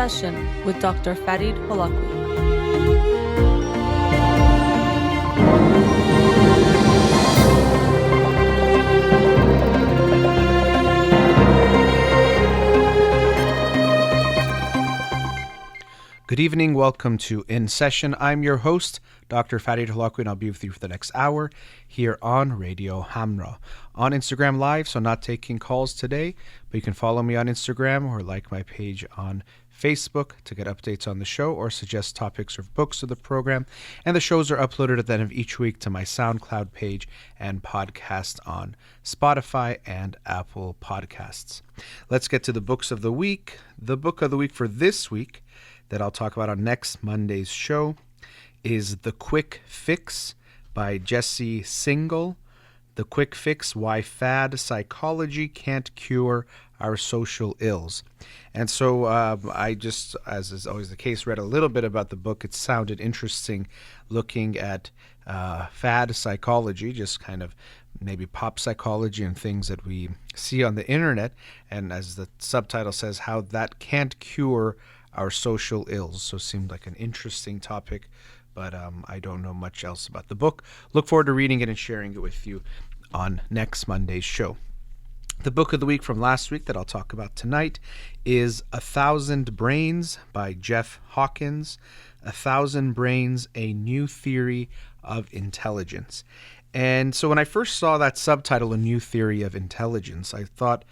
Session with Dr. Farid Holakouee. Good evening. Welcome to In Session. I'm your host, Dr. Farid Holakouee, and I'll be with you for the next hour here on Radio Hamra. On Instagram Live, so not taking calls today, but you can follow me on Instagram or like my page on Facebook to get updates on the show or suggest topics or books of the program. And the shows are uploaded at the end of each week to my SoundCloud page and podcast on Spotify and Apple Podcasts. Let's get to the books of the week. The book of the week for this week that I'll talk about on next Monday's show is The Quick Fix by Jesse Singal. The Quick Fix, Why Fad Psychology Can't Cure Our Social Ills. And so I just, as is always the case, read a little bit about the book. It sounded interesting looking at fad psychology, just kind of maybe pop psychology and things that we see on the internet. And as the subtitle says, how that can't cure our social ills. So it seemed like an interesting topic, but I don't know much else about the book. Look forward to reading it and sharing it with you on next Monday's show. The book of the week from last week that I'll talk about tonight is 1,000 Brains by Jeff Hawkins. 1,000 Brains, A New Theory of Intelligence. And so when I first saw that subtitle, A New Theory of Intelligence, I thought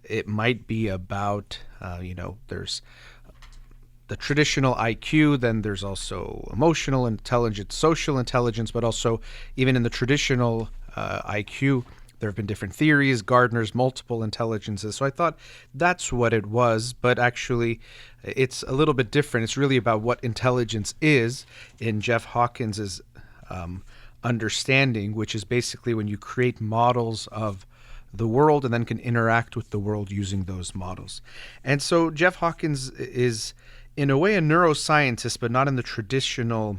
it might be about, there's the traditional IQ, then there's also emotional intelligence, social intelligence, but also even in the traditional IQ, there have been different theories, Gardner's multiple intelligences. So I thought that's what it was, but actually it's a little bit different. It's really about what intelligence is in Jeff Hawkins's understanding, which is basically when you create models of the world and then can interact with the world using those models. And so Jeff Hawkins is in a way a neuroscientist, but not in the traditional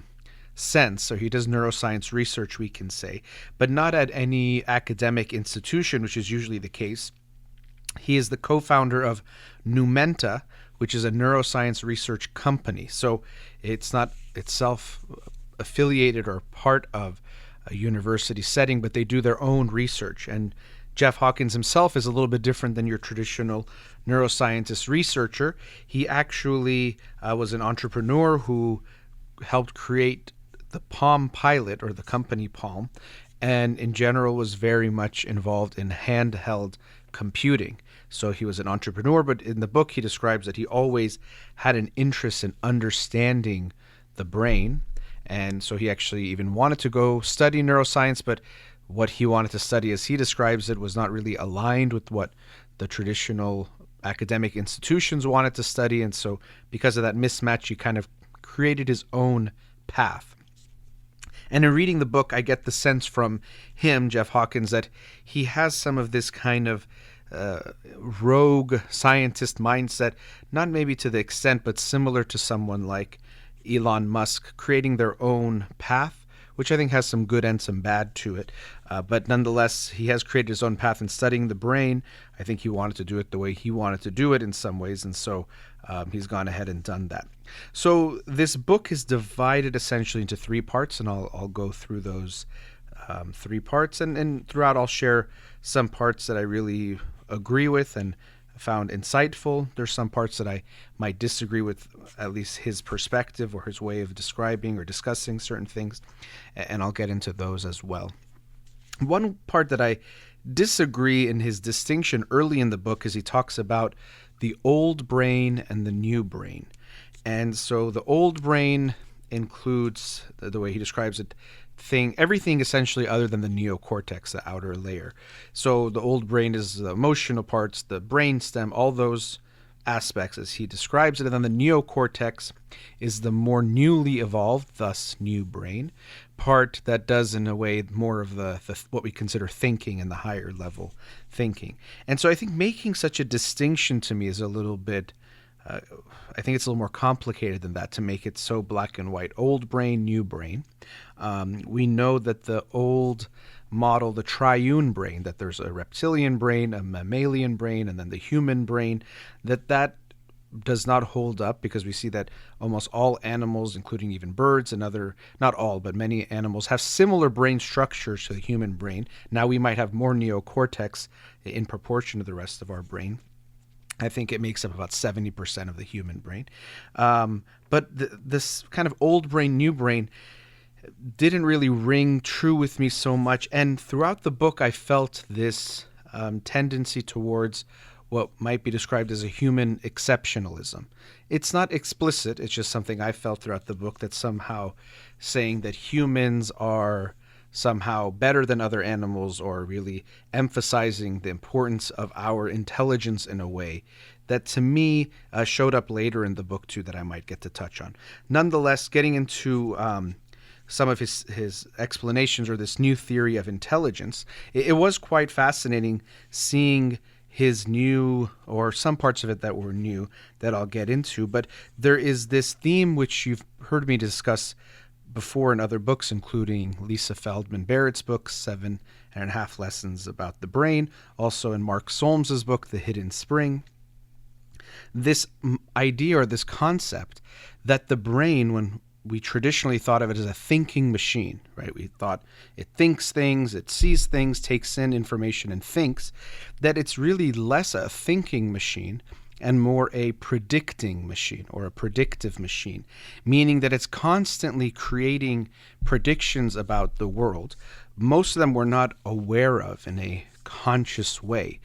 sense. So he does neuroscience research, we can say, but not at any academic institution, which is usually the case. He is the co-founder of Numenta, which is a neuroscience research company. So it's not itself affiliated or part of a university setting, but they do their own research. And Jeff Hawkins himself is a little bit different than your traditional neuroscientist researcher. He actually was an entrepreneur who helped create the Palm Pilot, or the company Palm, and in general was very much involved in handheld computing. So he was an entrepreneur, but in the book he describes that he always had an interest in understanding the brain. And so he actually even wanted to go study neuroscience, but what he wanted to study, as he describes it, was not really aligned with what the traditional academic institutions wanted to study. And so because of that mismatch, he kind of created his own path. And in reading the book, I get the sense from him, Jeff Hawkins, that he has some of this kind of rogue scientist mindset, not maybe to the extent, but similar to someone like Elon Musk, creating their own path, which I think has some good and some bad to it. But nonetheless, he has created his own path in studying the brain. I think he wanted to do it the way he wanted to do it in some ways, and so he's gone ahead and done that. So this book is divided essentially into three parts, and I'll go through those three parts. And throughout, I'll share some parts that I really agree with and found insightful. There's some parts that I might disagree with, at least his perspective or his way of describing or discussing certain things, and I'll get into those as well. One part that I disagree in his distinction early in the book is he talks about the old brain and the new brain. And so the old brain includes, the way he describes it, everything essentially other than the neocortex, the outer layer. So the old brain is the emotional parts, the brainstem, all those aspects as he describes it. And then the neocortex is the more newly evolved, thus new brain, part that does in a way more of the what we consider thinking and the higher level thinking. And so I think making such a distinction to me is a little bit, I think it's a little more complicated than that to make it so black and white. Old brain, new brain. We know that the old model, the triune brain, that there's a reptilian brain, a mammalian brain, and then the human brain, that does not hold up, because we see that almost all animals, including even birds and other, not all, but many animals, have similar brain structures to the human brain. Now we might have more neocortex in proportion to the rest of our brain. I think it makes up about 70% of the human brain. But this kind of old brain, new brain didn't really ring true with me so much. And throughout the book, I felt this tendency towards what might be described as a human exceptionalism. It's not explicit. It's just something I felt throughout the book, that somehow saying that humans are somehow better than other animals, or really emphasizing the importance of our intelligence in a way that to me showed up later in the book too, that I might get to touch on. Nonetheless, getting into some of his explanations, or this new theory of intelligence, it was quite fascinating seeing his new, or some parts of it that were new that I'll get into. But there is this theme which you've heard me discuss before in other books, including Lisa Feldman Barrett's book, 7.5 Lessons About the Brain, also in Mark Solmes's book, The Hidden Spring. This idea, or this concept, that the brain, when we traditionally thought of it as a thinking machine, right? We thought it thinks things, it sees things, takes in information and thinks, that it's really less a thinking machine and more a predicting machine, or a predictive machine, meaning that it's constantly creating predictions about the world. Most of them we're not aware of in a conscious way.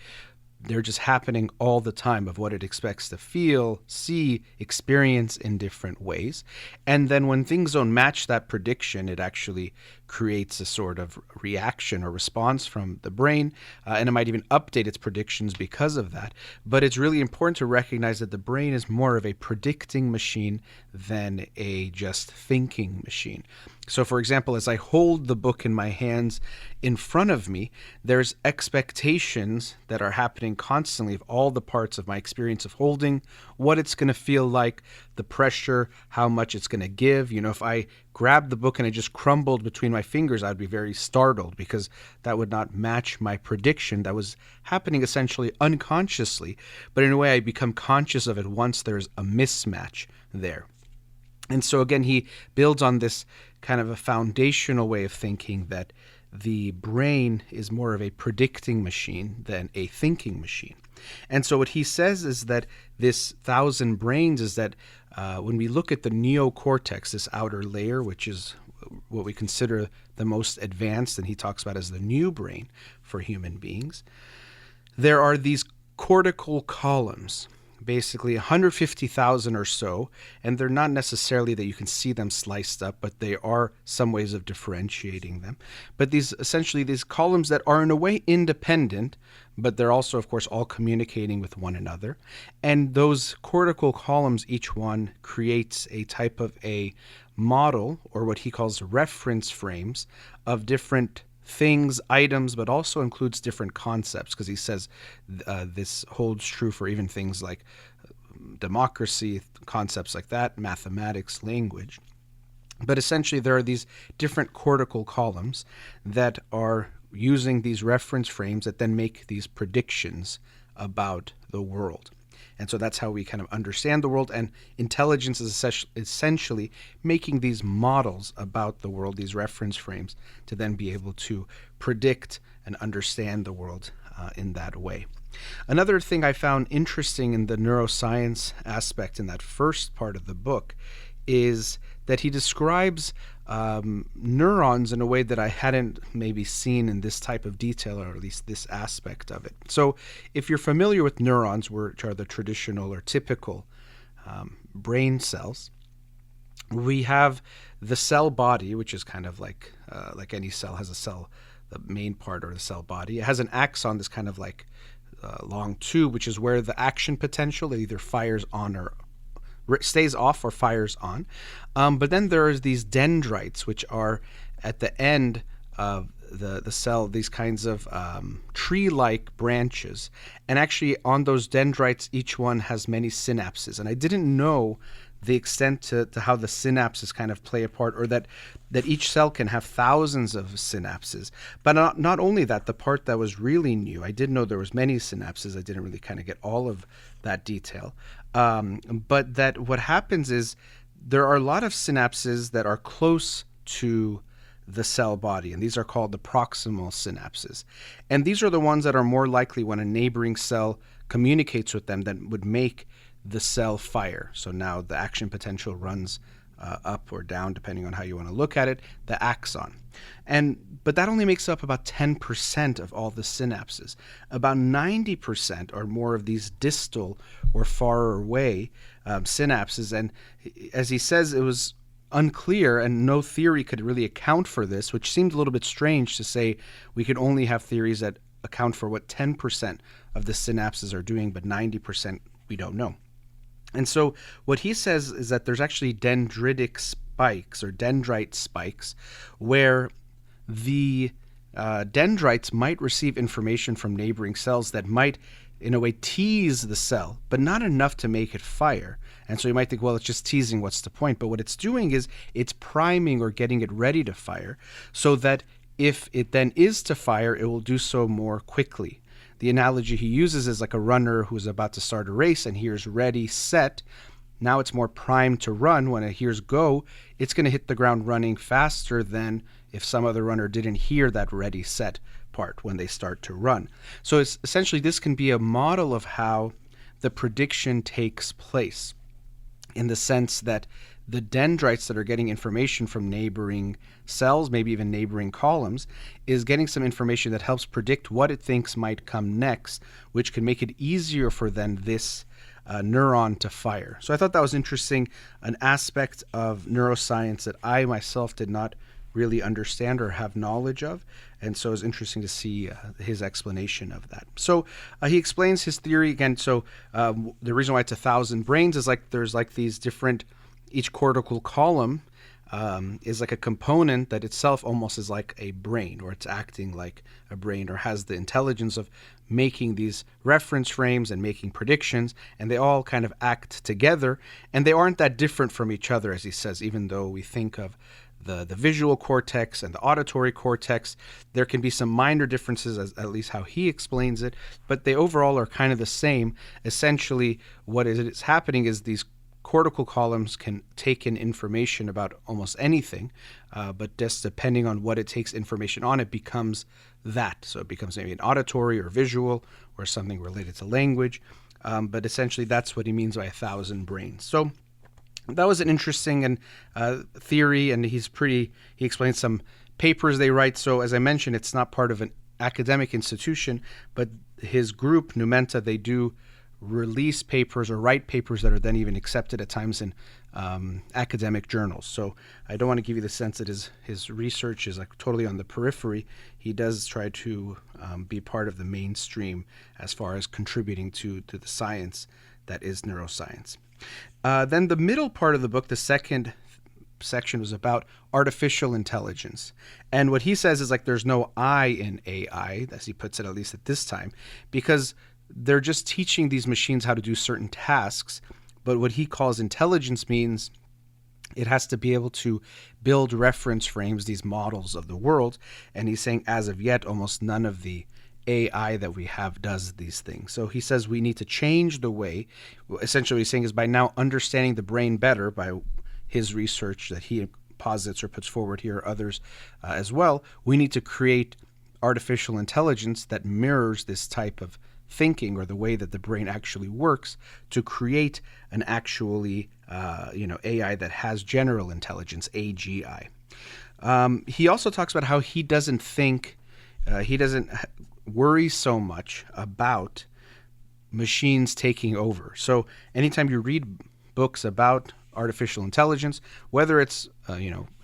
They're just happening all the time, of what it expects to feel, see, experience in different ways. And then when things don't match that prediction, it actually creates a sort of reaction or response from the brain, and it might even update its predictions because of that. But it's really important to recognize that the brain is more of a predicting machine than a just thinking machine. So, for example, as I hold the book in my hands in front of me, there's expectations that are happening constantly of all the parts of my experience of holding, what it's going to feel like, the pressure, how much it's going to give. If I grabbed the book and it just crumbled between my fingers, I'd be very startled, because that would not match my prediction that was happening essentially unconsciously. But in a way, I become conscious of it once there's a mismatch there. And so again, he builds on this kind of a foundational way of thinking, that the brain is more of a predicting machine than a thinking machine. And so what he says is that this 1,000 brains is that when we look at the neocortex, this outer layer, which is what we consider the most advanced, and he talks about as the new brain for human beings, there are these cortical columns, basically 150,000 or so, and they're not necessarily that you can see them sliced up, but they are some ways of differentiating them. But these columns that are in a way independent, but they're also, of course, all communicating with one another. And those cortical columns, each one creates a type of a model, or what he calls reference frames, of different things, items, but also includes different concepts, because he says this holds true for even things like democracy, concepts like that, mathematics, language. But essentially, there are these different cortical columns that are using these reference frames that then make these predictions about the world. And so that's how we kind of understand the world. And intelligence is essentially making these models about the world, these reference frames, to then be able to predict and understand the world in that way. Another thing I found interesting in the neuroscience aspect in that first part of the book is that he describes neurons in a way that I hadn't maybe seen in this type of detail, or at least this aspect of it. So if you're familiar with neurons, which are the traditional or typical brain cells, we have the cell body, which is kind of like any cell has a cell, the main part, or the cell body. It has an axon, this kind of like long tube, which is where the action potential, it either fires on or stays off or fires on. But then there's these dendrites, which are at the end of the cell, these kinds of tree-like branches. And actually on those dendrites, each one has many synapses. And I didn't know the extent to how the synapses kind of play a part, or that each cell can have thousands of synapses. But not only that, the part that was really new, I did know there was many synapses. I didn't really kind of get all of that detail. But that what happens is there are a lot of synapses that are close to the cell body, and these are called the proximal synapses. And these are the ones that are more likely when a neighboring cell communicates with them that would make the cell fire. So now the action potential runs up or down depending on how you want to look at it, the axon. But that only makes up about 10% of all the synapses. About 90% or more of these distal or far away synapses. And as he says, it was unclear and no theory could really account for this, which seemed a little bit strange to say we could only have theories that account for what 10% of the synapses are doing, but 90% we don't know. And so what he says is that there's actually dendritic spikes or dendrite spikes where the dendrites might receive information from neighboring cells that might, in a way, tease the cell, but not enough to make it fire. And so you might think, well, it's just teasing, what's the point? But what it's doing is it's priming or getting it ready to fire so that if it then is to fire, it will do so more quickly. The analogy he uses is like a runner who's about to start a race and hears ready, set. Now it's more primed to run. When it hears go, it's going to hit the ground running faster than if some other runner didn't hear that ready, set part when they start to run. So it's essentially this can be a model of how the prediction takes place, in the sense that the dendrites that are getting information from neighboring cells, maybe even neighboring columns, is getting some information that helps predict what it thinks might come next, which can make it easier for then this neuron to fire. So I thought that was interesting, an aspect of neuroscience that I myself did not really understand or have knowledge of. And so it's interesting to see his explanation of that. So he explains his theory again. So the reason why it's 1,000 brains is like there's like these different, each cortical column is like a component that itself almost is like a brain, or it's acting like a brain, or has the intelligence of making these reference frames and making predictions, and they all kind of act together, and they aren't that different from each other, as he says, even though we think of the visual cortex and the auditory cortex. There can be some minor differences, as at least how he explains it, but they overall are kind of the same. Essentially, what is happening is these cortical columns can take in information about almost anything, but just depending on what it takes information on, it becomes that. So it becomes maybe an auditory or visual or something related to language. But essentially, that's what he means by 1,000 brains. So that was an interesting theory, and he explains some papers they write. So as I mentioned, it's not part of an academic institution, but his group, Numenta, they do release papers or write papers that are then even accepted at times in academic journals. So I don't want to give you the sense that his research is like totally on the periphery. He does try to be part of the mainstream as far as contributing to the science that is neuroscience. Then the middle part of the book, the second section, was about artificial intelligence. And what he says is like there's no I in AI, as he puts it, at least at this time, because they're just teaching these machines how to do certain tasks. But what he calls intelligence means it has to be able to build reference frames, these models of the world. And he's saying as of yet, almost none of the AI that we have does these things. So he says we need to change the way, essentially what he's saying is by now understanding the brain better, by his research that he posits or puts forward here, others as well, we need to create artificial intelligence that mirrors this type of thinking or the way that the brain actually works to create an actually AI that has general intelligence, AGI. He also talks about how he doesn't think, he doesn't worry so much about machines taking over. So anytime you read books about artificial intelligence, whether it's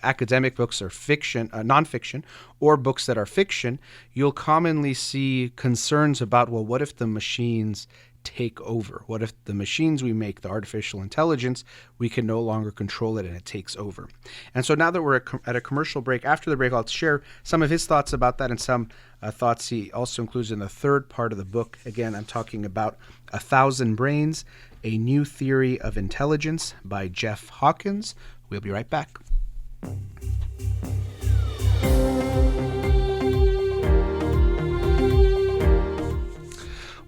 academic books or fiction, nonfiction, or books that are fiction, you'll commonly see concerns about, well, what if the machines take over? What if the machines we make, the artificial intelligence, we can no longer control it and it takes over? And so now that we're at a commercial break, after the break, I'll share some of his thoughts about that and some thoughts he also includes in the third part of the book. Again, I'm talking about 1,000 Brains, A New Theory of Intelligence by Jeff Hawkins. We'll be right back.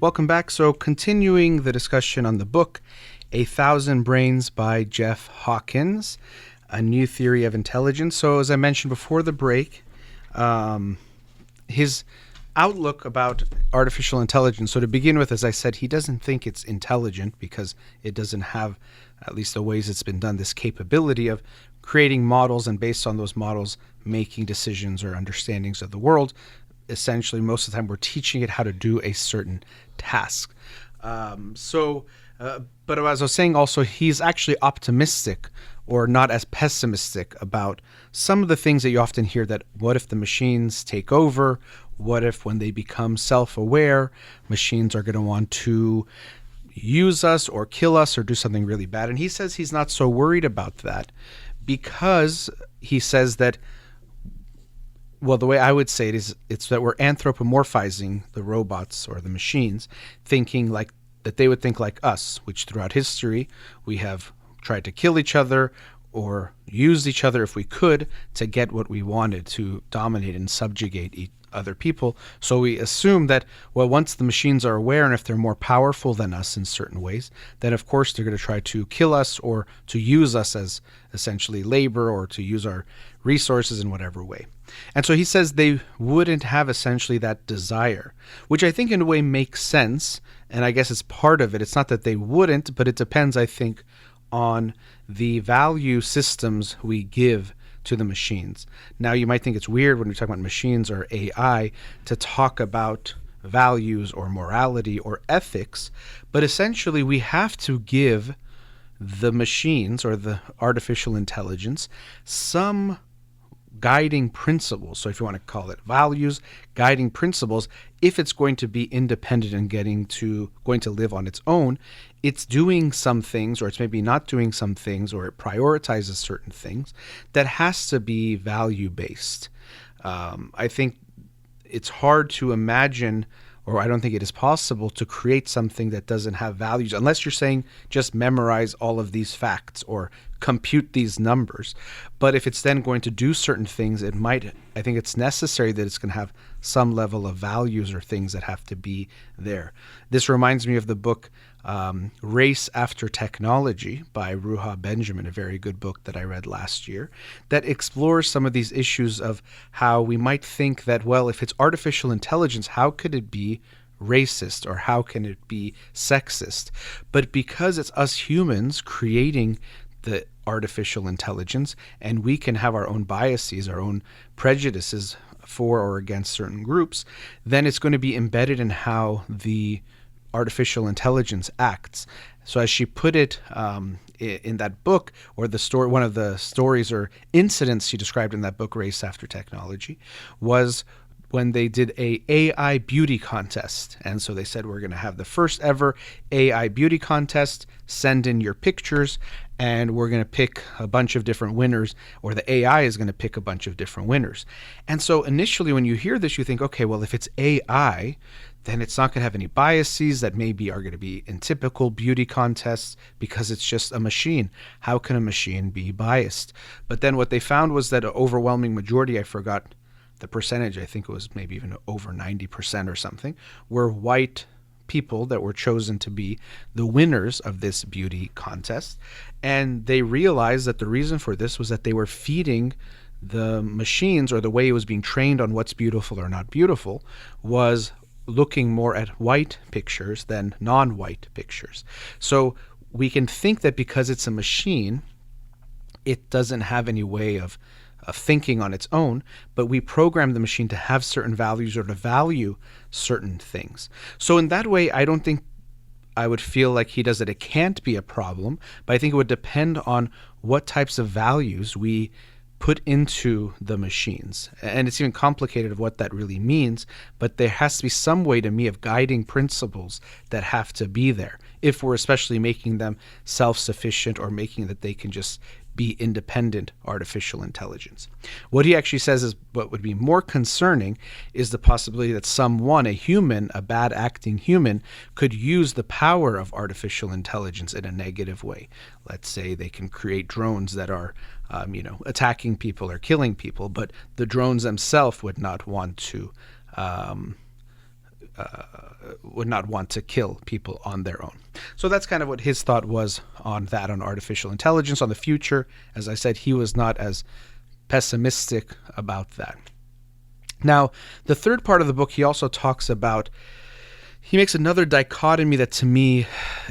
Welcome back. So continuing the discussion on the book, A Thousand Brains by Jeff Hawkins, A New Theory of Intelligence. So as I mentioned before the break, his outlook about artificial intelligence. So to begin with, as I said, he doesn't think it's intelligent because it doesn't have, at least the ways it's been done, this capability of creating models and based on those models making decisions or understandings of the world. Essentially, most of the time we're teaching it how to do a certain task. But as I was saying also, he's actually optimistic or not as pessimistic about some of the things that you often hear, that what if the machines take over? What if when they become self-aware, machines are going to want to use us or kill us or do something really bad? And he says he's not so worried about that because he says that, well, the way I would say it is, it's that we're anthropomorphizing the robots or the machines, thinking like that they would think like us, which throughout history we have tried to kill each other or used each other if we could to get what we wanted, to dominate and subjugate other people. So we assume that, well, once the machines are aware and if they're more powerful than us in certain ways, then of course they're going to try to kill us or to use us as essentially labor or to use our resources in whatever way. And so he says they wouldn't have essentially that desire, which I think in a way makes sense. And I guess it's part of it. It's not that they wouldn't, but it depends, I think, on the value systems we give to the machines. Now, you might think it's weird when we talk about machines or AI to talk about values or morality or ethics, but essentially we have to give the machines or the artificial intelligence some guiding principles. So if you want to call it values, guiding principles, if it's going to be independent and going to live on its own, it's doing some things, or it's maybe not doing some things, or it prioritizes certain things that has to be value-based. I think it's hard to imagine, or I don't think it is possible to create something that doesn't have values, unless you're saying just memorize all of these facts or compute these numbers. But if it's then going to do certain things, I think it's necessary that it's going to have some level of values or things that have to be there. This reminds me of the book Race After Technology by Ruha Benjamin, a very good book that I read last year, that explores some of these issues of how we might think that, well, if it's artificial intelligence, how could it be racist or how can it be sexist? But because it's us humans creating the artificial intelligence, and we can have our own biases, our own prejudices for or against certain groups, then it's going to be embedded in how the artificial intelligence acts. So as she put it in that book, or the story, one of the stories or incidents she described in that book, Race After Technology, was when they did a AI beauty contest. And so they said, we're going to have the first ever AI beauty contest, send in your pictures, and we're going to pick a bunch of different winners, or the AI is going to pick a bunch of different winners. And so initially when you hear this, you think, okay, well, if it's AI, then it's not going to have any biases that maybe are going to be in typical beauty contests because it's just a machine. How can a machine be biased? But then what they found was that an overwhelming majority, I forgot the percentage, I think it was maybe even over 90% or something, were white people that were chosen to be the winners of this beauty contest. And they realized that the reason for this was that they were feeding the machines, or the way it was being trained on what's beautiful or not beautiful, was looking more at white pictures than non-white pictures. So we can think that because it's a machine, it doesn't have any way of thinking on its own, but we program the machine to have certain values or to value certain things. So in that way, I don't think I would feel like he does that it can't be a problem, but I think it would depend on what types of values we put into the machines. And it's even complicated of what that really means, but there has to be some way to me of guiding principles that have to be there if we're especially making them self-sufficient or making that they can just be independent artificial intelligence. What he actually says is what would be more concerning is the possibility that someone, a human, a bad acting human, could use the power of artificial intelligence in a negative way. Let's say they can create drones that are attacking people or killing people, but the drones themselves would not want to would not want to kill people on their own. So that's kind of what his thought was on that, on artificial intelligence, on the future. As I said, he was not as pessimistic about that. Now, the third part of the book, he also talks about, he makes another dichotomy that to me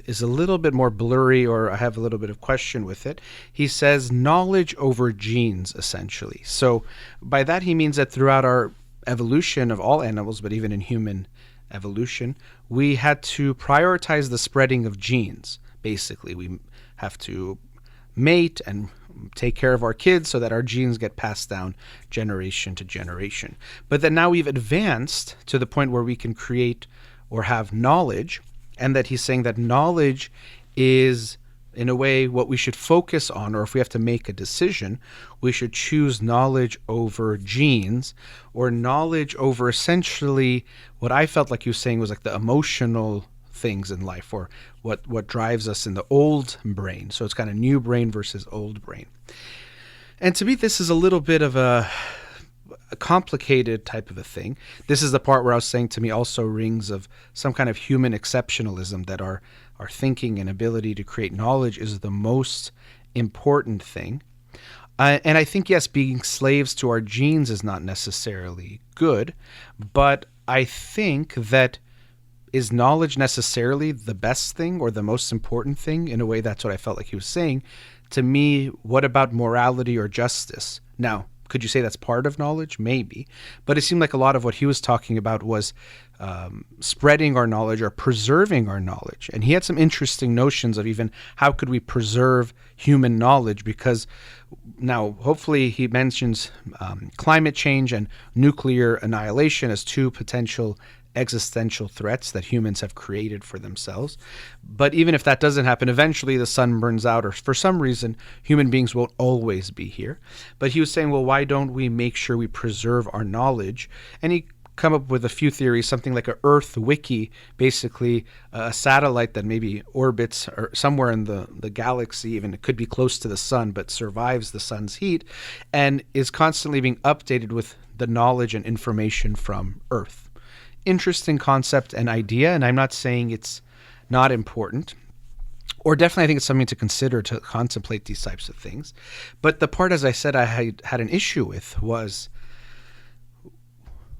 is a little bit more blurry, or I have a little bit of question with it. He says knowledge over genes, essentially. So by that he means that throughout our evolution of all animals, but even in human evolution, we had to prioritize the spreading of genes. Basically, we have to mate and take care of our kids so that our genes get passed down generation to generation. But then now we've advanced to the point where we can create or have knowledge, and that he's saying that knowledge is, in a way, what we should focus on, or if we have to make a decision, we should choose knowledge over genes, or knowledge over essentially what I felt like he was saying was like the emotional things in life, or what drives us in the old brain. So it's kind of new brain versus old brain. And to me, this is a little bit of a complicated type of a thing. This is the part where I was saying to me also rings of some kind of human exceptionalism, that our thinking and ability to create knowledge is the most important thing. And I think, yes, being slaves to our genes is not necessarily good, but I think that is knowledge necessarily the best thing or the most important thing? In a way, that's what I felt like he was saying. To me, what about morality or justice? Now, could you say that's part of knowledge? Maybe. But it seemed like a lot of what he was talking about was spreading our knowledge or preserving our knowledge. And he had some interesting notions of even how could we preserve human knowledge, because now hopefully he mentions climate change and nuclear annihilation as two potential existential threats that humans have created for themselves. But even if that doesn't happen, eventually the sun burns out, or for some reason human beings won't always be here. But he was saying, well, why don't we make sure we preserve our knowledge? And he come up with a few theories, something like a Earth Wiki, basically a satellite that maybe orbits or somewhere in the galaxy, even it could be close to the sun, but survives the sun's heat and is constantly being updated with the knowledge and information from Earth. Interesting concept and idea, and I'm not saying it's not important, or definitely I think it's something to consider, to contemplate these types of things. But the part, as I said, I had an issue with was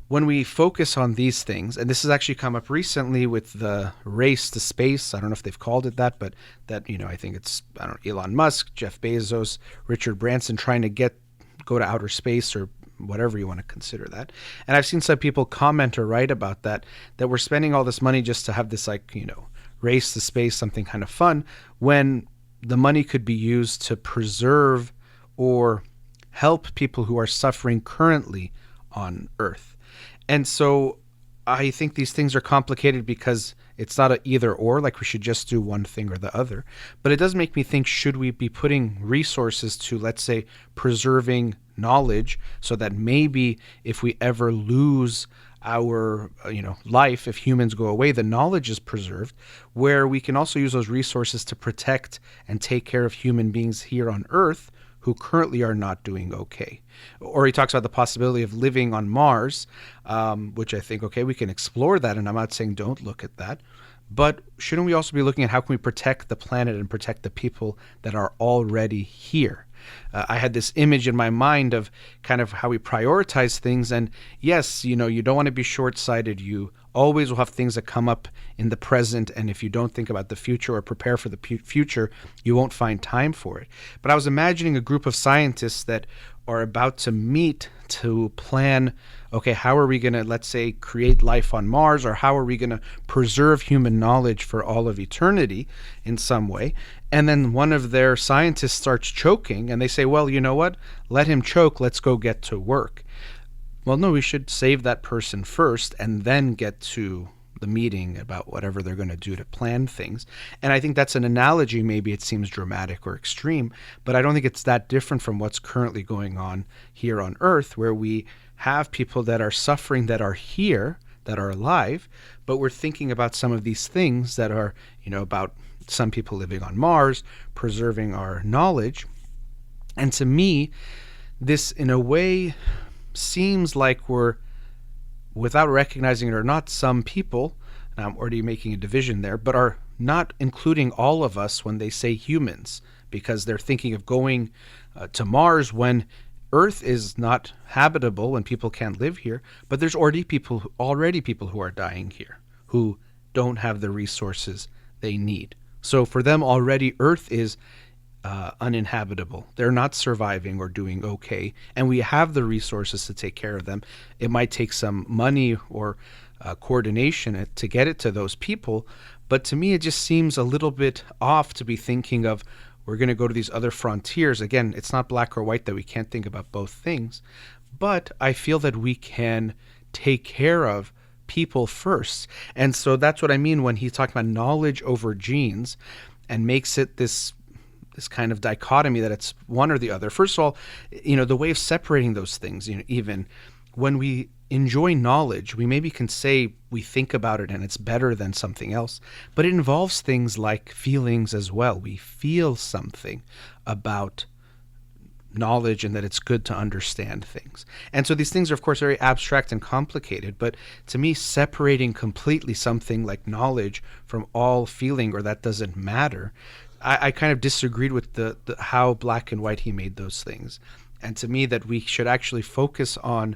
when we focus on these things, and this has actually come up recently with the race to space. I don't know if they've called it that, but that, I think it's, Elon Musk, Jeff Bezos, Richard Branson trying to go to outer space, or whatever you want to consider that. And I've seen some people comment or write about that we're spending all this money just to have this race to space, something kind of fun, when the money could be used to preserve or help people who are suffering currently on Earth. And so I think these things are complicated because it's not an either or, like we should just do one thing or the other. But it does make me think, should we be putting resources to, let's say, preserving knowledge, so that maybe if we ever lose our life, if humans go away, the knowledge is preserved, where we can also use those resources to protect and take care of human beings here on Earth who currently are not doing okay. Or he talks about the possibility of living on Mars, which I think, okay, we can explore that, and I'm not saying don't look at that. But shouldn't we also be looking at how can we protect the planet and protect the people that are already here? I had this image in my mind of kind of how we prioritize things. And yes, you don't want to be short-sighted. You always will have things that come up in the present. And if you don't think about the future or prepare for the future, you won't find time for it. But I was imagining a group of scientists that are about to meet to plan, okay, how are we going to, let's say, create life on Mars, or how are we going to preserve human knowledge for all of eternity in some way? And then one of their scientists starts choking, and they say, well, you know what? Let him choke. Let's go get to work. Well, no, we should save that person first and then get to the meeting about whatever they're going to do to plan things. And I think that's an analogy. Maybe it seems dramatic or extreme, but I don't think it's that different from what's currently going on here on Earth, where we have people that are suffering, that are here, that are alive, but we're thinking about some of these things that are, about some people living on Mars, preserving our knowledge. And to me, this in a way seems like we're without recognizing it or not, some people, and I'm already making a division there, but are not including all of us when they say humans, because they're thinking of going to Mars when Earth is not habitable and people can't live here. But there's already people who are dying here who don't have the resources they need. So for them already, Earth is uninhabitable. They're not surviving or doing okay, and we have the resources to take care of them. It might take some money or coordination to get it to those people, but to me it just seems a little bit off to be thinking of we're going to go to these other frontiers. Again, it's not black or white that we can't think about both things, but I feel that we can take care of people first. And so that's what I mean when he's talking about knowledge over genes and makes it this kind of dichotomy that it's one or the other. First of all, the way of separating those things, even when we enjoy knowledge, we maybe can say we think about it and it's better than something else, but it involves things like feelings as well. We feel something about knowledge and that it's good to understand things. And so these things are, of course, very abstract and complicated, but to me, separating completely something like knowledge from all feeling, or that doesn't matter, I kind of disagreed with the how black and white he made those things. And to me, that we should actually focus on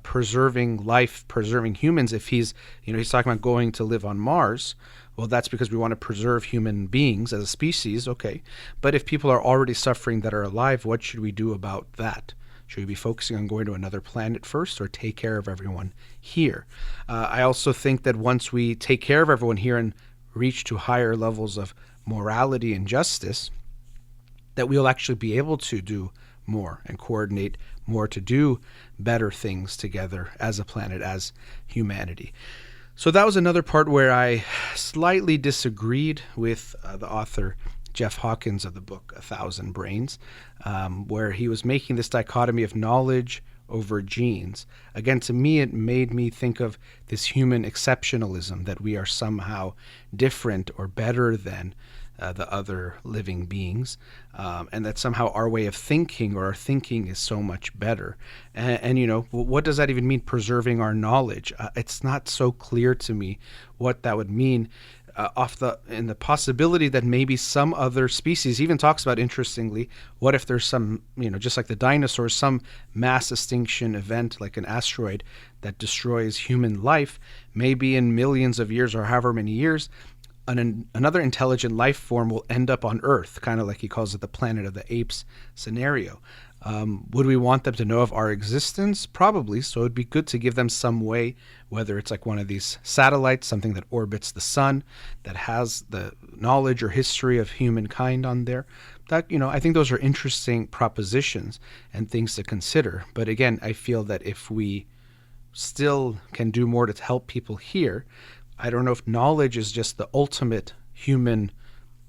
preserving life, preserving humans. If he's talking about going to live on Mars, well, that's because we want to preserve human beings as a species, okay. But if people are already suffering that are alive, what should we do about that? Should we be focusing on going to another planet first, or take care of everyone here? I also think that once we take care of everyone here and reach to higher levels of morality and justice, that we'll actually be able to do more and coordinate more to do better things together as a planet, as humanity. So that was another part where I slightly disagreed with the author, Jeff Hawkins, of the book 1,000 Brains, where he was making this dichotomy of knowledge over genes. Again, to me, it made me think of this human exceptionalism, that we are somehow different or better than the other living beings, and that somehow our way of thinking, or our thinking, is so much better. And what does that even mean, preserving our knowledge? It's not so clear to me what that would mean. In the possibility that maybe some other species, even talks about, interestingly, what if there's some, just like the dinosaurs, some mass extinction event like an asteroid that destroys human life, maybe in millions of years or however many years, another intelligent life form will end up on Earth, kind of like he calls it the Planet of the Apes scenario. Would we want them to know of our existence? Probably. So it'd be good to give them some way, whether it's like one of these satellites, something that orbits the sun, that has the knowledge or history of humankind on there. That, I think those are interesting propositions and things to consider. But again, I feel that if we still can do more to help people here, I don't know if knowledge is just the ultimate human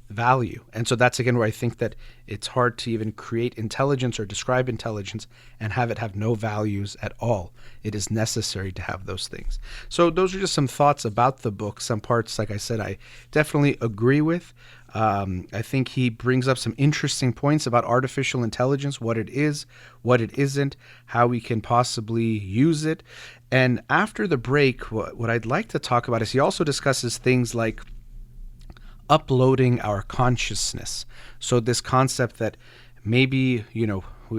value. And so that's, again, where I think that it's hard to even create intelligence or describe intelligence and have it have no values at all. It is necessary to have those things. So those are just some thoughts about the book. Some parts, like I said, I definitely agree with. I think he brings up some interesting points about artificial intelligence, what it is, what it isn't, how we can possibly use it. And after the break, what I'd like to talk about is he also discusses things like uploading our consciousness. So this concept that maybe,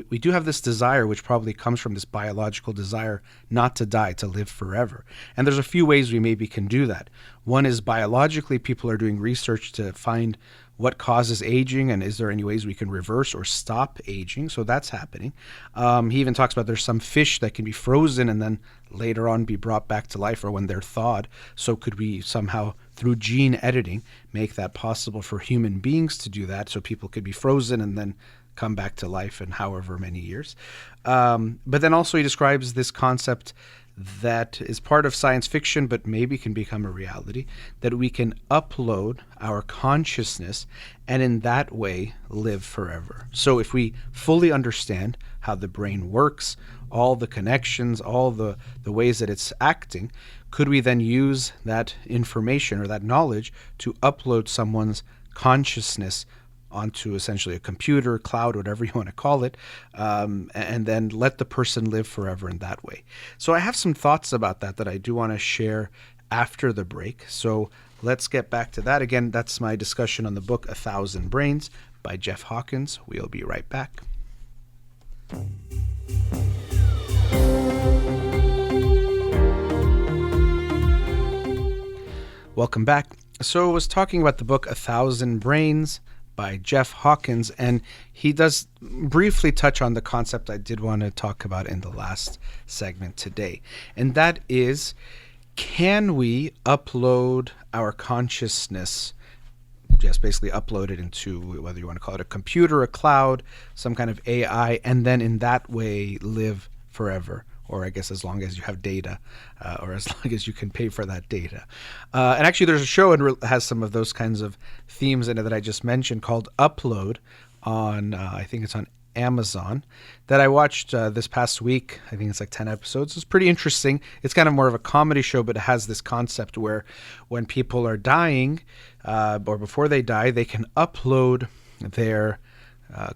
we do have this desire, which probably comes from this biological desire not to die, to live forever. And there's a few ways we maybe can do that. One is biologically, people are doing research to find what causes aging, and is there any ways we can reverse or stop aging? So that's happening. He even talks about there's some fish that can be frozen and then later on be brought back to life, or when they're thawed. So could we somehow, through gene editing, make that possible for human beings to do that, so people could be frozen and then come back to life in however many years. But then also he describes this concept that is part of science fiction, but maybe can become a reality, that we can upload our consciousness and in that way live forever. So if we fully understand how the brain works, all the connections, all the ways that it's acting, could we then use that information or that knowledge to upload someone's consciousness onto essentially a computer, cloud, whatever you want to call it, and then let the person live forever in that way. So I have some thoughts about that I do want to share after the break. So let's get back to that. Again, that's my discussion on the book 1,000 Brains by Jeff Hawkins. We'll be right back. Welcome back. So I was talking about the book 1,000 Brains by Jeff Hawkins, and he does briefly touch on the concept I did want to talk about in the last segment today. And that is, can we upload our consciousness, just basically upload it into, whether you want to call it a computer, a cloud, some kind of AI, and then in that way live forever? Or I guess as long as you have data, or as long as you can pay for that data. And actually there's a show and has some of those kinds of themes in it that I just mentioned called Upload on, I think it's on Amazon, that I watched this past week. I think it's like 10 episodes. It's pretty interesting. It's kind of more of a comedy show, but it has this concept where when people are dying, or before they die, they can upload their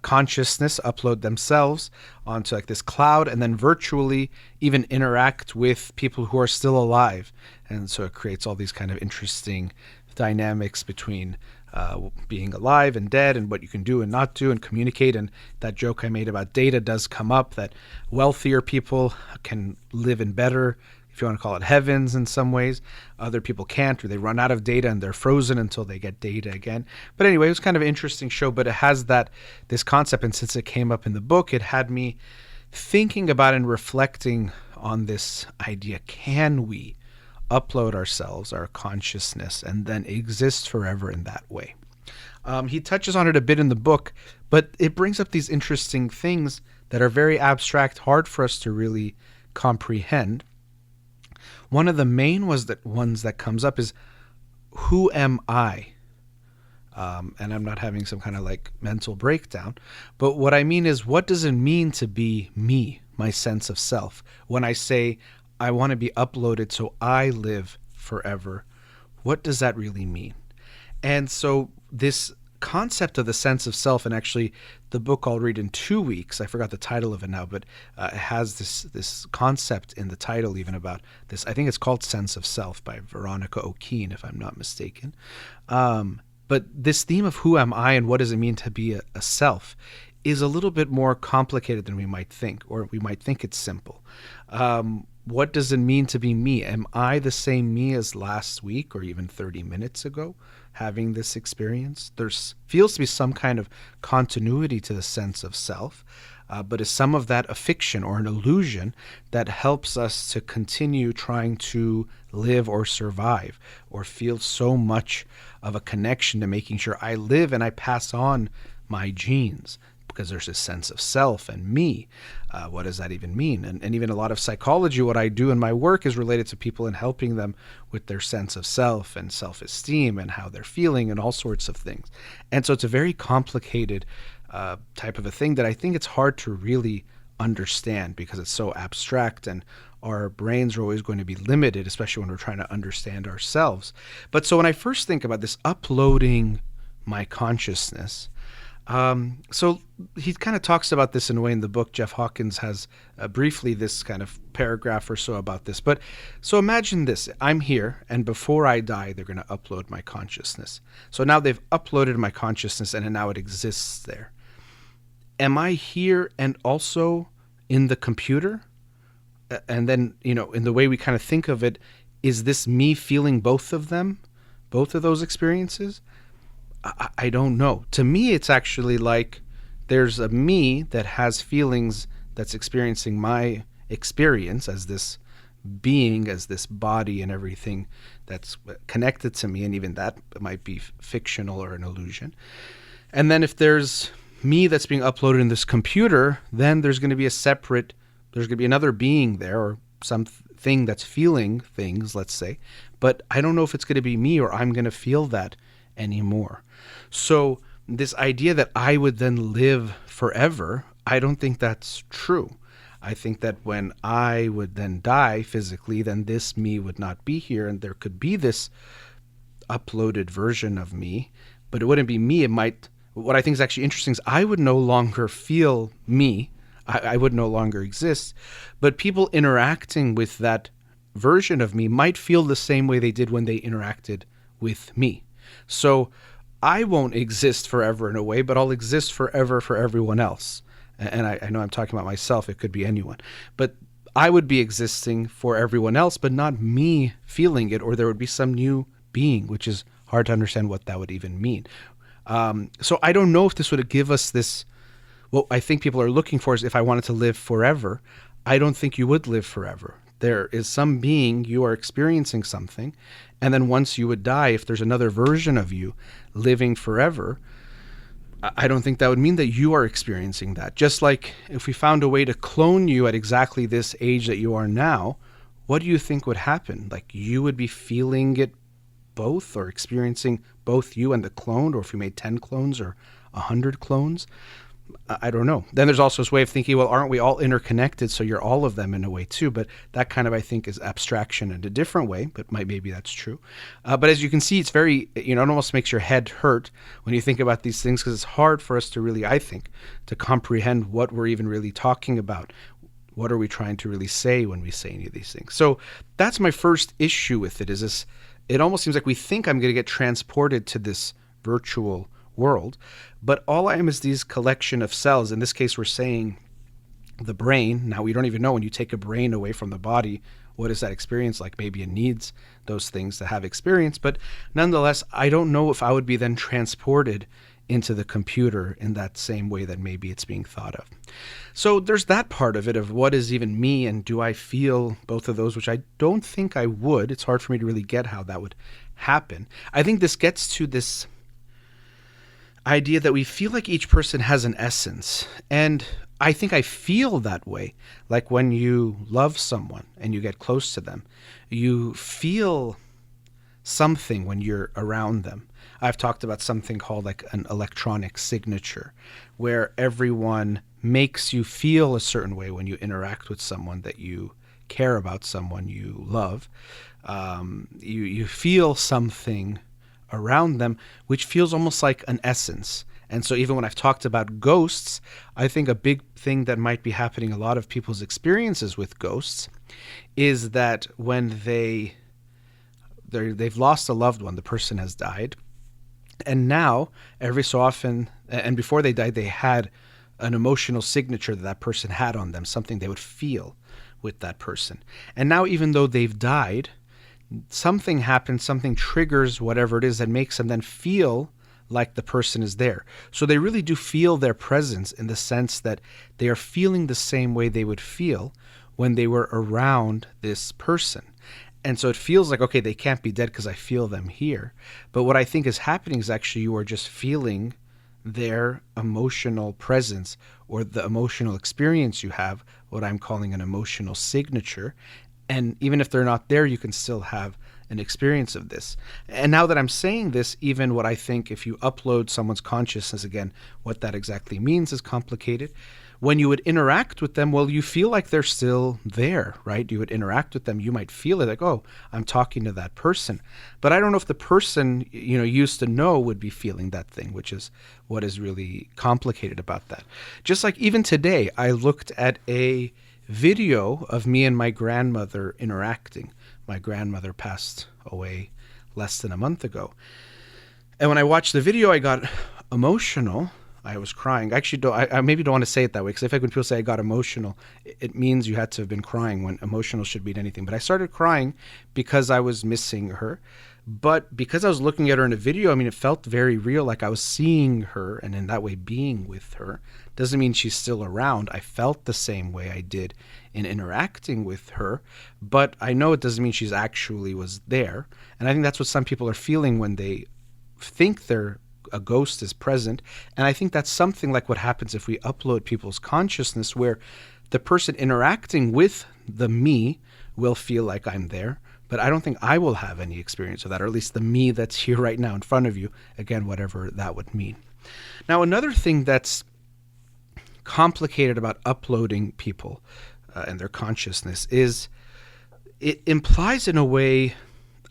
consciousness, upload themselves onto like this cloud, and then virtually even interact with people who are still alive. And so it creates all these kind of interesting dynamics between being alive and dead, and what you can do and not do and communicate. And that joke I made about data does come up, that wealthier people can live in better, if you want to call it, heavens in some ways. Other people can't, or they run out of data and they're frozen until they get data again. But anyway, it was kind of an interesting show, but it has this concept, and since it came up in the book, it had me thinking about and reflecting on this idea. Can we upload ourselves, our consciousness, and then exist forever in that way? He touches on it a bit in the book, but it brings up these interesting things that are very abstract, hard for us to really comprehend. One of the main ones that comes up is, who am I? And I'm not having some kind of like mental breakdown, but what I mean is, what does it mean to be me, my sense of self? When I say I want to be uploaded so I live forever, what does that really mean? And so this concept of the sense of self, and actually the book I'll read in 2 weeks, I forgot the title of it now, but it has this concept in the title even about this. I think it's called Sense of Self by Veronica O'Keefe, if I'm not mistaken. But this theme of who am I and what does it mean to be a self is a little bit more complicated than we might think, or we might think it's simple. What does it mean to be me? Am I the same me as last week or even 30 minutes ago having this experience? There feels to be some kind of continuity to the sense of self, but is some of that a fiction or an illusion that helps us to continue trying to live or survive, or feel so much of a connection to making sure I live and I pass on my genes? Because there's this sense of self and me. What does that even mean? And even a lot of psychology, what I do in my work, is related to people and helping them with their sense of self and self-esteem and how they're feeling and all sorts of things. And so it's a very complicated type of a thing that I think it's hard to really understand because it's so abstract, and our brains are always going to be limited, especially when we're trying to understand ourselves. But so when I first think about this uploading my consciousness, so he kind of talks about this in a way in the book. Jeff Hawkins has briefly this kind of paragraph or so about this. But so imagine this. I'm here, and before I die, they're going to upload my consciousness. So now they've uploaded my consciousness, and now it exists there. Am I here and also in the computer? And then, in the way we kind of think of it, is this me feeling both of them, both of those experiences? I don't know. To me, it's actually like there's a me that has feelings, that's experiencing my experience as this being, as this body and everything that's connected to me, and even that might be fictional or an illusion. And then if there's me that's being uploaded in this computer, then there's going to be there's going to be another being there, or something that's feeling things, let's say. But I don't know if it's going to be me or I'm going to feel that anymore. So this idea that I would then live forever, I don't think that's true. I think that when I would then die physically, then this me would not be here, and there could be this uploaded version of me, but it wouldn't be me. what I think is actually interesting is I would no longer feel me. I would no longer exist. But people interacting with that version of me might feel the same way they did when they interacted with me. So I won't exist forever in a way, but I'll exist forever for everyone else. And I know I'm talking about myself. It could be anyone. But I would be existing for everyone else, but not me feeling it, or there would be some new being, which is hard to understand what that would even mean. So I don't know if this would give us this, what I think people are looking for is if I wanted to live forever. I don't think you would live forever. There is some being, you are experiencing something, and then once you would die, if there's another version of you living forever, I don't think that would mean that you are experiencing that. Just like if we found a way to clone you at exactly this age that you are now, what do you think would happen? Like you would be feeling it both or experiencing both you and the clone, or if we made 10 clones or 100 clones? I don't know. Then there's also this way of thinking, well, aren't we all interconnected? So you're all of them in a way too. But that kind of, I think, is abstraction in a different way, but maybe that's true. But as you can see, it's very, it almost makes your head hurt when you think about these things, because it's hard for us to really, I think, to comprehend what we're even really talking about. What are we trying to really say when we say any of these things? So that's my first issue with it, is this, it almost seems like we think I'm going to get transported to this virtual world, but all I am is these collection of cells. In this case, we're saying the brain. Now, we don't even know when you take a brain away from the body, what is that experience like? Maybe it needs those things to have experience, but nonetheless, I don't know if I would be then transported into the computer in that same way that maybe it's being thought of. So there's that part of it, of what is even me, and do I feel both of those, which I don't think I would. It's hard for me to really get how that would happen. I think this gets to this idea that we feel like each person has an essence. And I think I feel that way. Like when you love someone and you get close to them, you feel something when you're around them. I've talked about something called like an electronic signature, where everyone makes you feel a certain way when you interact with someone that you care about, someone you love. You feel something around them, which feels almost like an essence. And so even when I've talked about ghosts, I think a big thing that might be happening, a lot of people's experiences with ghosts, is that when they've lost a loved one, the person has died, and now every so often, and before they died, they had an emotional signature that that person had on them, something they would feel with that person. And now, even though they've died, something happens, something triggers whatever it is that makes them then feel like the person is there. So they really do feel their presence, in the sense that they are feeling the same way they would feel when they were around this person. And so it feels like, okay, they can't be dead because I feel them here. But what I think is happening is actually you are just feeling their emotional presence, or the emotional experience you have, what I'm calling an emotional signature. And even if they're not there, you can still have an experience of this. And now that I'm saying this, even what I think, if you upload someone's consciousness, again, what that exactly means is complicated. When you would interact with them, well, you feel like they're still there, right? You would interact with them. You might feel it like, oh, I'm talking to that person. But I don't know if the person, used to know would be feeling that thing, which is what is really complicated about that. Just like even today, I looked at a video of me and my grandmother interacting. My grandmother passed away less than a month ago. And when I watched the video, I got emotional. I was crying. Actually, I maybe don't want to say it that way, because I think when people say I got emotional, it means you had to have been crying, when emotional should mean anything. But I started crying because I was missing her. But because I was looking at her in a video, it felt very real, like I was seeing her, and in that way being with her. Doesn't mean she's still around. I felt the same way I did in interacting with her, but I know it doesn't mean she's actually was there. And I think that's what some people are feeling when they think a ghost is present. And I think that's something like what happens if we upload people's consciousness, where the person interacting with the me will feel like I'm there, but I don't think I will have any experience of that, or at least the me that's here right now in front of you, again, whatever that would mean. Now, another thing that's complicated about uploading people and their consciousness is it implies in a way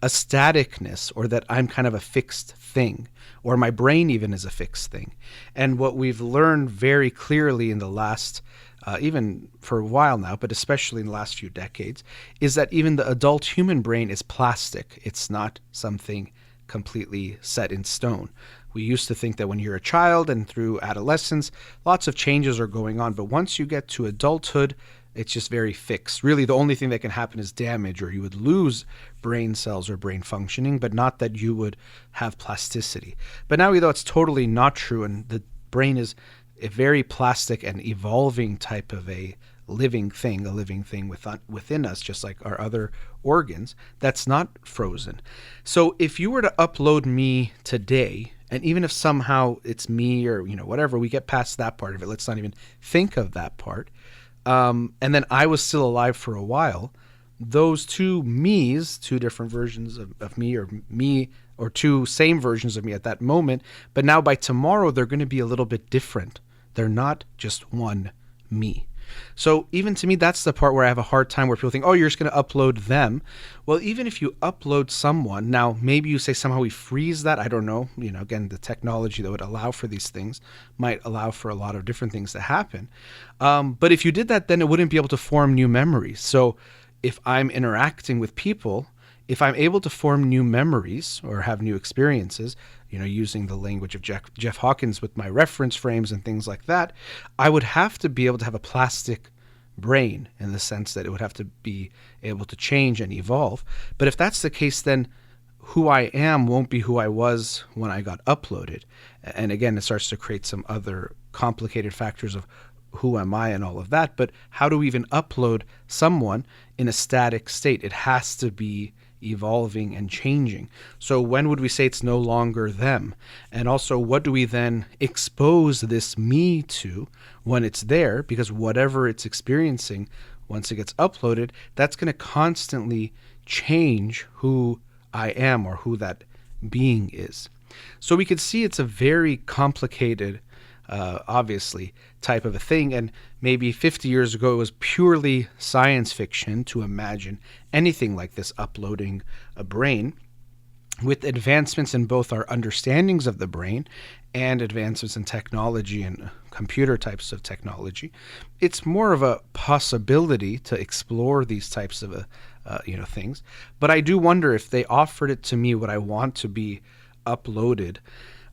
a staticness, or that I'm kind of a fixed thing, or my brain even is a fixed thing. And what we've learned very clearly in the last, even for a while now, but especially in the last few decades, is that even the adult human brain is plastic. It's not something completely set in stone. We used to think that when you're a child and through adolescence, lots of changes are going on. But once you get to adulthood, it's just very fixed. Really, the only thing that can happen is damage, or you would lose brain cells or brain functioning, but not that you would have plasticity. But now we know it's totally not true, and the brain is a very plastic and evolving type of a living thing within us, just like our other organs, that's not frozen. So if you were to upload me today, and even if somehow it's me or whatever, we get past that part of it, let's not even think of that part, and then I was still alive for a while, those two me's, two different versions of me, or two same versions of me at that moment, but now by tomorrow they're going to be a little bit different. They're not just one me. So even to me, that's the part where I have a hard time, where people think, oh, you're just going to upload them. Well, even if you upload someone, now maybe you say somehow we freeze that. I don't know. Again, the technology that would allow for these things might allow for a lot of different things to happen. But if you did that, then it wouldn't be able to form new memories. So if I'm interacting with people, if I'm able to form new memories or have new experiences, using the language of Jeff Hawkins with my reference frames and things like that, I would have to be able to have a plastic brain, in the sense that it would have to be able to change and evolve. But if that's the case, then who I am won't be who I was when I got uploaded. And again, it starts to create some other complicated factors of who am I and all of that. But how do we even upload someone in a static state? It has to be evolving and changing. So when would we say it's no longer them? And also, what do we then expose this me to when it's there? Because whatever it's experiencing, once it gets uploaded, that's going to constantly change who I am, or who that being is. So we could see it's a very complicated, obviously, type of a thing. And maybe 50 years ago, it was purely science fiction to imagine anything like this, uploading a brain. With advancements in both our understandings of the brain and advancements in technology and computer types of technology, it's more of a possibility to explore these types of things. But I do wonder, if they offered it to me, would I want to be uploaded?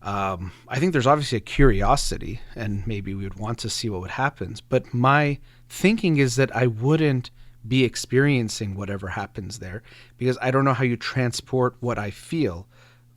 I think there's obviously a curiosity, and maybe we would want to see what would happen. But my thinking is that I wouldn't be experiencing whatever happens there, because I don't know how you transport what I feel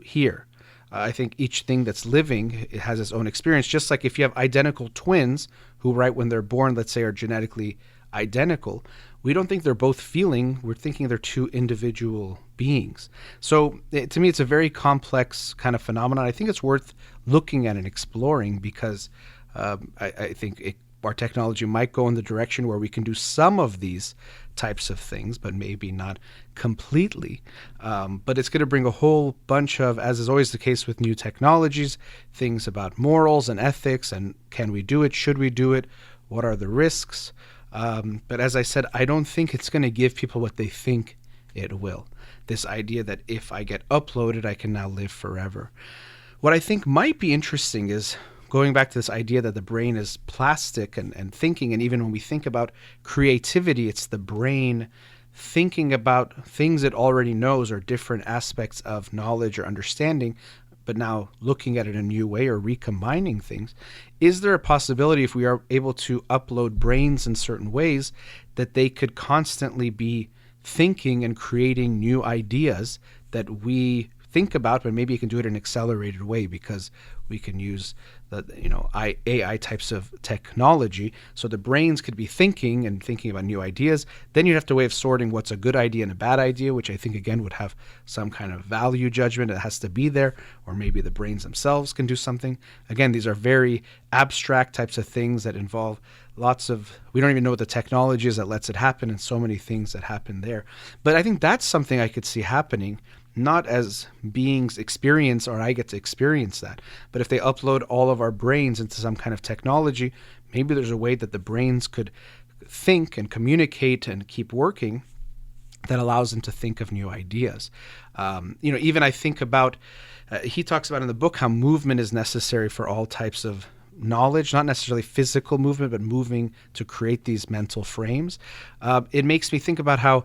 here. I think each thing that's living, it has its own experience. Just like if you have identical twins who, right when they're born, let's say, are genetically identical, we don't think they're both feeling. We're thinking they're two individual beings. So to me, it's a very complex kind of phenomenon. I think it's worth looking at and exploring, because I think our technology might go in the direction where we can do some of these types of things, but maybe not completely. But it's going to bring a whole bunch of, as is always the case with new technologies, things about morals and ethics, and can we do it? Should we do it? What are the risks? But as I said, I don't think it's going to give people what they think it will. This idea that if I get uploaded, I can now live forever. What I think might be interesting is going back to this idea that the brain is plastic and thinking, and even when we think about creativity, it's the brain thinking about things it already knows, or different aspects of knowledge or understanding, but now looking at it in a new way or recombining things. Is there a possibility, if we are able to upload brains in certain ways, that they could constantly be thinking and creating new ideas that we think about, but maybe you can do it in an accelerated way, because we can use the AI types of technology. So the brains could be thinking about new ideas. Then you'd have to way of sorting what's a good idea and a bad idea, which I think again would have some kind of value judgment that has to be there, or maybe the brains themselves can do something. Again, these are very abstract types of things that involve lots of, we don't even know what the technology is that lets it happen, and so many things that happen there. But I think that's something I could see happening, not as beings experience, or I get to experience that, but if they upload all of our brains into some kind of technology, maybe there's a way that the brains could think and communicate and keep working that allows them to think of new ideas. Even I think about, he talks about in the book how movement is necessary for all types of knowledge, not necessarily physical movement, but moving to create these mental frames. It makes me think about how,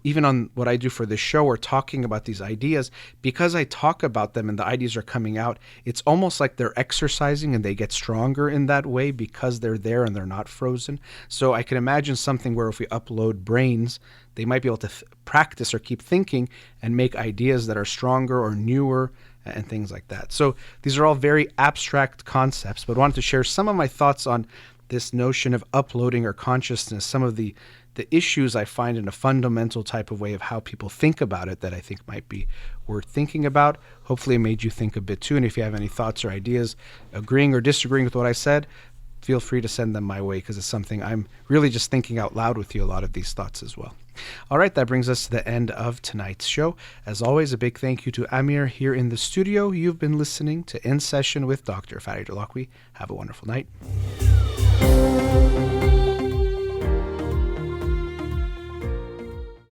even on what I do for this show or talking about these ideas, because I talk about them and the ideas are coming out, it's almost like they're exercising and they get stronger in that way because they're there and they're not frozen. So I can imagine something where if we upload brains, they might be able to practice or keep thinking and make ideas that are stronger or newer and things like that. So these are all very abstract concepts, but I wanted to share some of my thoughts on this notion of uploading our consciousness, some of the issues I find in a fundamental type of way of how people think about it that I think might be worth thinking about. Hopefully it made you think a bit too. And if you have any thoughts or ideas agreeing or disagreeing with what I said, feel free to send them my way, because it's something I'm really just thinking out loud with you, a lot of these thoughts as well. All right, that brings us to the end of tonight's show. As always, a big thank you to Amir here in the studio. You've been listening to In Session with Dr. Farid Holakouee. Have a wonderful night.